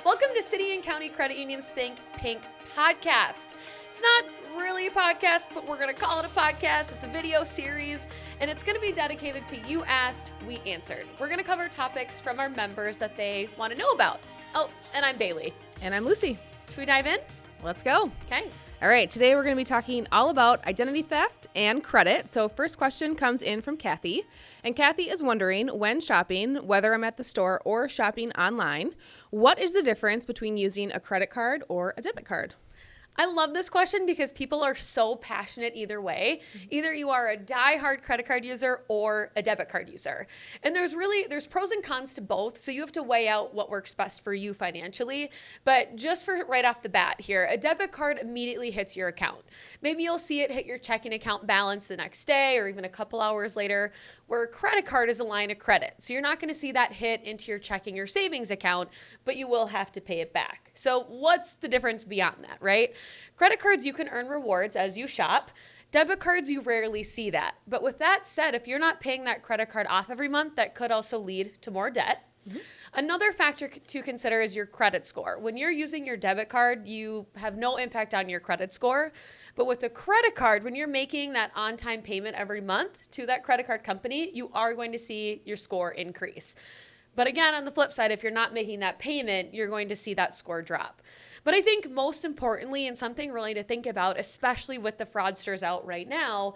Welcome to City and County Credit Union's Think Pink Podcast. It's not really a podcast, but we're going to call it a podcast. It's a video series, and it's going to be dedicated to You Asked, We Answered. We're going to cover topics from our members that they want to know about. Oh, and I'm Bailey. And I'm Lucy. Should we dive in? Let's go. Okay. All right, today we're going to be talking all about identity theft and credit. So first question comes in from Kathy. And Kathy is wondering, when shopping, whether I'm at the store or shopping online, what is the difference between using a credit card or a debit card? I love this question because people are so passionate either way. Either you are a diehard credit card user or a debit card user. And there's pros and cons to both, so you have to weigh out what works best for you financially. But just for right off the bat here, a debit card immediately hits your account. Maybe you'll see it hit your checking account balance the next day or even a couple hours later, where a credit card is a line of credit. So you're not going to see that hit into your checking or savings account, but you will have to pay it back. So what's the difference beyond that, right? Credit cards, you can earn rewards as you shop. Debit cards, you rarely see that. But with that said, if you're not paying that credit card off every month, that could also lead to more debt. Mm-hmm. Another factor to consider is your credit score. When you're using your debit card, you have no impact on your credit score. But with a credit card, when you're making that on-time payment every month to that credit card company, you are going to see your score increase. But again, on the flip side, if you're not making that payment, you're going to see that score drop. But I think most importantly, and something really to think about, especially with the fraudsters out right now,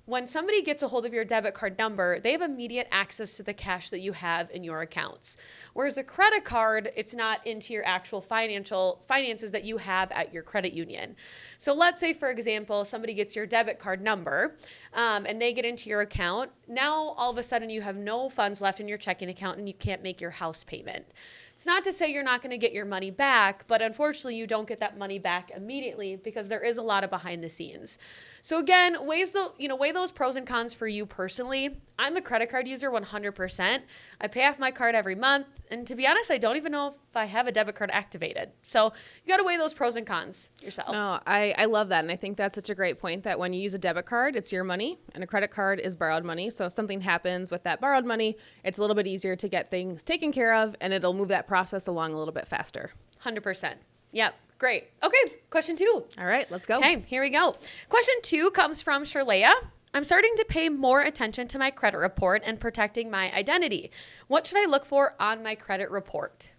when somebody gets a hold of your debit card number, they have immediate access to the cash that you have in your accounts. Whereas a credit card, it's not into your actual finances that you have at your credit union. So let's say, for example, somebody gets your debit card number and they get into your account. Now, all of a sudden, you have no funds left in your checking account and you can't make your house payment. It's not to say you're not going to get your money back, but unfortunately, you don't get that money back immediately because there is a lot of behind the scenes. So again, weigh those pros and cons for you personally. I'm a credit card user 100%. I pay off my card every month. And to be honest, I don't even know if I have a debit card activated. So you got to weigh those pros and cons yourself. No, I love that. And I think that's such a great point that when you use a debit card, it's your money and a credit card is borrowed money. So if something happens with that borrowed money, it's a little bit easier to get things taken care of and it'll move that process along a little bit faster. 100%. Yep. Great. Okay. Question 2. All right, let's go. Okay, here we go. Question 2 comes from Shirlea. I'm starting to pay more attention to my credit report and protecting my identity. What should I look for on my credit report?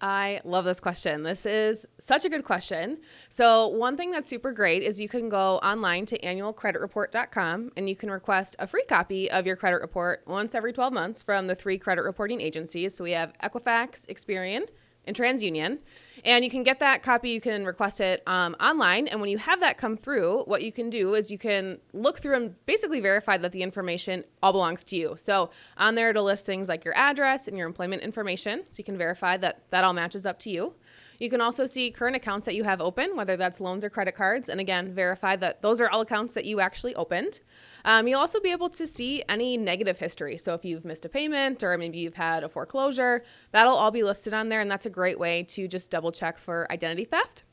I love this question. This is such a good question. So one thing that's super great is you can go online to annualcreditreport.com and you can request a free copy of your credit report once every 12 months from the 3 credit reporting agencies. So we have Equifax, Experian, and TransUnion. And you can get that copy, you can request it online. And when you have that come through, what you can do is you can look through and basically verify that the information all belongs to you. So on there, it'll list things like your address and your employment information. So you can verify that that all matches up to you. You can also see current accounts that you have open, whether that's loans or credit cards. And again, verify that those are all accounts that you actually opened. You'll also be able to see any negative history. So if you've missed a payment or maybe you've had a foreclosure, that'll all be listed on there. And that's a great way to just double check for identity theft.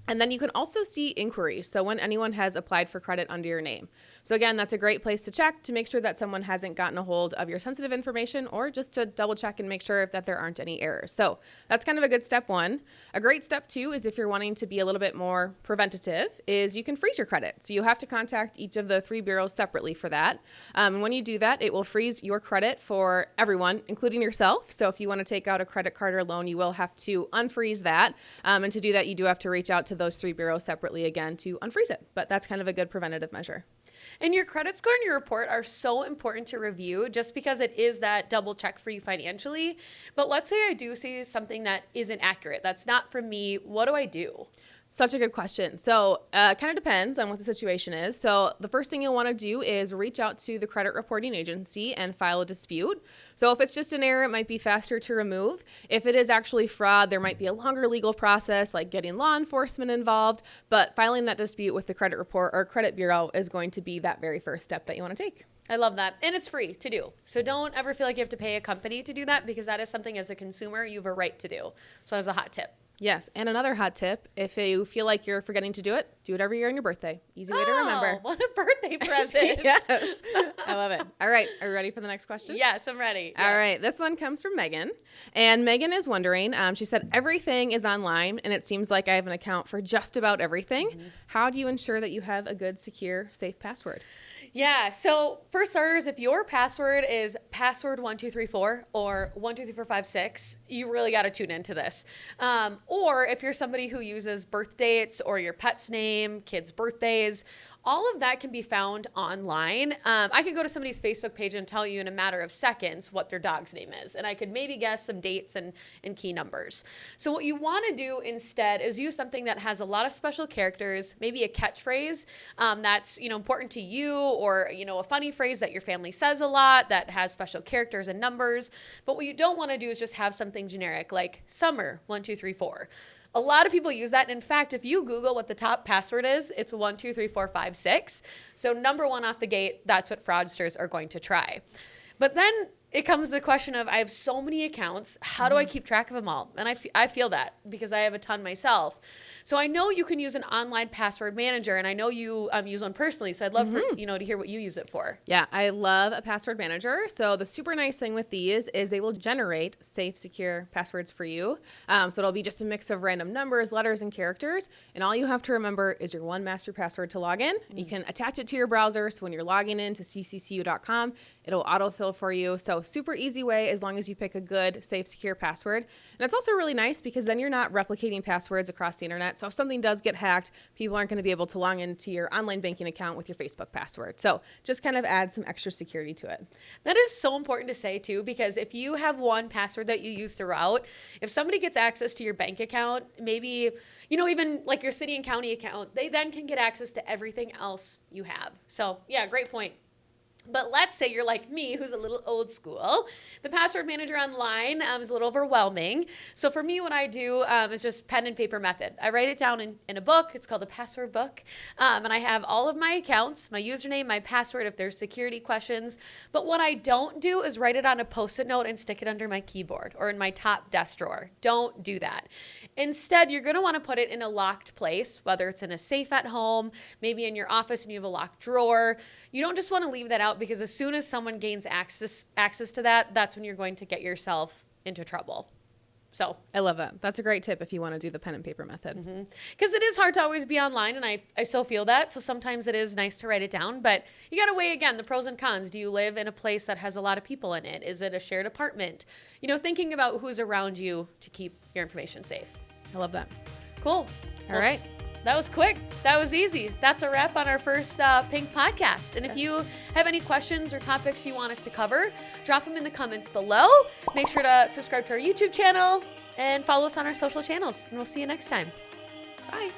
And then you can also see inquiries. So when anyone has applied for credit under your name. So again, that's a great place to check to make sure that someone hasn't gotten a hold of your sensitive information or just to double check and make sure that there aren't any errors. So that's kind of a good step 1. A great step 2 is if you're wanting to be a little bit more preventative is you can freeze your credit. So you have to contact each of the 3 bureaus separately for that. And when you do that, it will freeze your credit for everyone, including yourself. So if you want to take out a credit card or loan, you will have to unfreeze that. And to do that, you do have to reach out to those 3 bureaus separately again to unfreeze it. But that's kind of a good preventative measure. And your credit score and your report are so important to review just because it is that double check for you financially. But let's say I do see something that isn't accurate. That's not for me. What do I do? Such a good question. So kind of depends on what the situation is. So the first thing you'll want to do is reach out to the credit reporting agency and file a dispute. So if it's just an error, it might be faster to remove. If it is actually fraud, there might be a longer legal process like getting law enforcement involved. But filing that dispute with the credit report or credit bureau is going to be that very first step that you want to take. I love that. And it's free to do. So don't ever feel like you have to pay a company to do that because that is something as a consumer you have a right to do. So that's a hot tip. Yes. And another hot tip, if you feel like you're forgetting to do it every year on your birthday. Easy way to remember. What a birthday present. Yes. I love it. All right. Are you ready for the next question? Yes, I'm ready. All right. This one comes from Megan. And Megan is wondering, she said, everything is online and it seems like I have an account for just about everything. Mm-hmm. How do you ensure that you have a good, secure, safe password? Yeah. So for starters, if your password is password1234 or 123456, you really got to tune into this. Or if you're somebody who uses birth dates or your pet's name, kids' birthdays, all of that can be found online. I could go to somebody's Facebook page and tell you in a matter of seconds what their dog's name is. And I could maybe guess some dates and key numbers. So what you want to do instead is use something that has a lot of special characters, maybe a catchphrase that's important to you, or a funny phrase that your family says a lot that has special characters and numbers. But what you don't want to do is just have something generic like summer 1234. A lot of people use that. In fact, if you Google what the top password is, it's 123456. So number one off the gate, that's what fraudsters are going to try. But then it comes to the question of, I have so many accounts. How do I keep track of them all? And I feel that because I have a ton myself. So I know you can use an online password manager, and I know you use one personally. So I'd love for to hear what you use it for. Yeah, I love a password manager. So the super nice thing with these is they will generate safe, secure passwords for you. So it'll be just a mix of random numbers, letters, and characters. And all you have to remember is your one master password to log in. You can attach it to your browser. So when you're logging in to CCCU.com, it'll autofill for you. So super easy way as long as you pick a good, safe, secure password. And it's also really nice because then you're not replicating passwords across the internet. So if something does get hacked, people aren't going to be able to log into your online banking account with your Facebook password. So just kind of add some extra security to it. That is so important to say too, because if you have one password that you use throughout, if somebody gets access to your bank account, maybe, even like your city and county account, they then can get access to everything else you have. So yeah, great point. But let's say you're like me, who's a little old school. The password manager online is a little overwhelming. So for me, what I do is just pen and paper method. I write it down in a book. It's called a password book. And I have all of my accounts, my username, my password, if there's security questions. But what I don't do is write it on a Post-it note and stick it under my keyboard or in my top desk drawer. Don't do that. Instead, you're going to want to put it in a locked place, whether it's in a safe at home, maybe in your office and you have a locked drawer. You don't just want to leave that out, because as soon as someone gains access to that, that's when you're going to get yourself into trouble. So I love that. That's a great tip if you want to do the pen and paper method. Because it is hard to always be online, and I so feel that. So sometimes it is nice to write it down, but you got to weigh, again, the pros and cons. Do you live in a place that has a lot of people in it? Is it a shared apartment? Thinking about who's around you to keep your information safe. I love that. Cool. All right. That was quick. That was easy. That's a wrap on our first Pink podcast. And if you have any questions or topics you want us to cover, drop them in the comments below. Make sure to subscribe to our YouTube channel and follow us on our social channels. And we'll see you next time. Bye.